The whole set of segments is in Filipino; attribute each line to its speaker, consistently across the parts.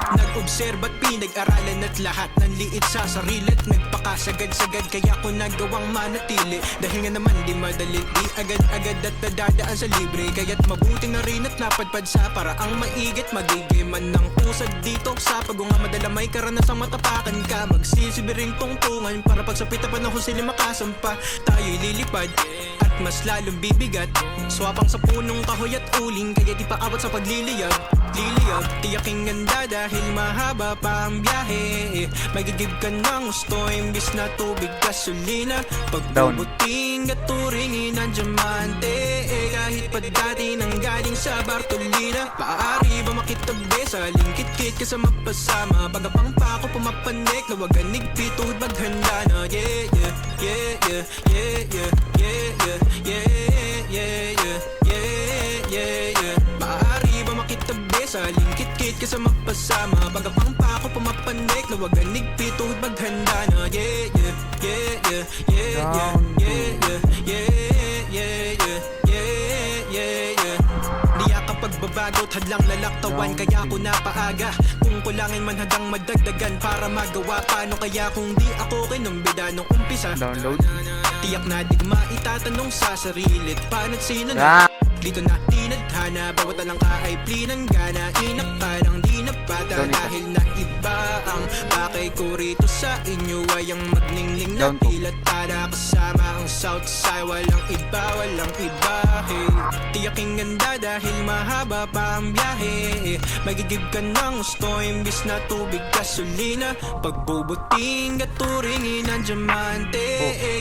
Speaker 1: Nag-obserba't pinag-aralan at lahat ng liit sa sarilit nagpakasagad-sagad kaya ko nagawang manatili. Dahil nga naman di madali, di agad-agad at nadadaan sa libre. Kaya't mabuti na rin at napadpad sa paraang maigit. Magigiman ng usad dito sa pag-unga madala may karanasang matapakan ka. Magsisibiring tungtungan para pagsapit na panahon sila makasampa. Tayo'y lilipad at mas lalong bibigat. Swapang sa punong kahoy at uling kaya di paawat sa pagliliyab. Tiyaking ganda dahil mahaba pa ang biyahe. Magigib ka ng gusto imbis na tubig gasolina. Pagbubuting at turingin ang diamante. Kahit pa dati nang galing sa Bartolina. Maaari ba makitabi sa lingkit-kit kasama pasama. Pagapang pa ako pumapanik lawagan nigpit tuhod maghanda na. Yeah, yeah, yeah, yeah, yeah, yeah, yeah, yeah, yeah, yeah, yeah, yeah, yeah. Maaari ba makitabi sa lingkit-kit kasama pasama. Pagapang pa ako pumapanik lawagan nigpit tuhod maghanda na. Yeah, yeah, yeah, yeah, yeah, yeah, yeah, yeah, yeah, yeah, yeah, yeah, yeah. Di kapag babago't hadlang lalaktawan kaya ko napaaga. Kung kulangin man hadang madagdagan para magawa. Paano kaya kung di ako kinumbida nung umpisa?
Speaker 2: Download.
Speaker 1: Tiyak na di maitatanong sa sarilit. Paano't sino na dito na tinadhana. Bawat alang ka ay plinanggana. Inak parang di napata dahil na iba ang bakay ko rito sa inyo. Ay ang magningning na tila tada. Kasama ang Southside. Walang iba, walang iba, hey. Tiyaking ganda dahil mahaba pa ang biyahe. Magigib ka ng gusto imbis na tubig gasolina. Pagbubuting at turingin ang diamante.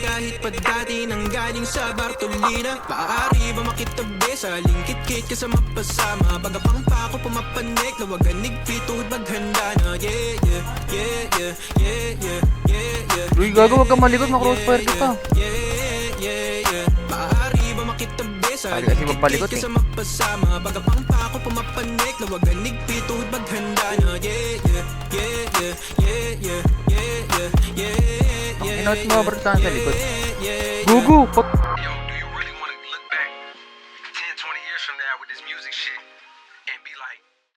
Speaker 1: Kahit pa dati nang galing sa Bartolina. Maaari ba makitabi sa lingkit-kit kasama pasama. Pagapang pa ako pumapanik lawagan nigpit tuhod maghanda na. Yeah, yeah, yeah, yeah, yeah, yeah, yeah, yeah.
Speaker 2: Uy, gago, wag kang malikot, ma-crossfire kita.
Speaker 1: Yeah, yeah, yeah. Maaari ba makitabi sa
Speaker 2: kasi magpalikot
Speaker 1: lingkit-kit kasama pasama. Pagapang pa ako pumapanik lawagan nigpit tuhod maghanda na. Yeah, yeah, yeah, yeah, yeah, yeah, yeah, yeah, yeah, yeah.
Speaker 2: Inot mo, bro, sa likod.
Speaker 1: Yeah, yeah, yeah.
Speaker 2: Gugu!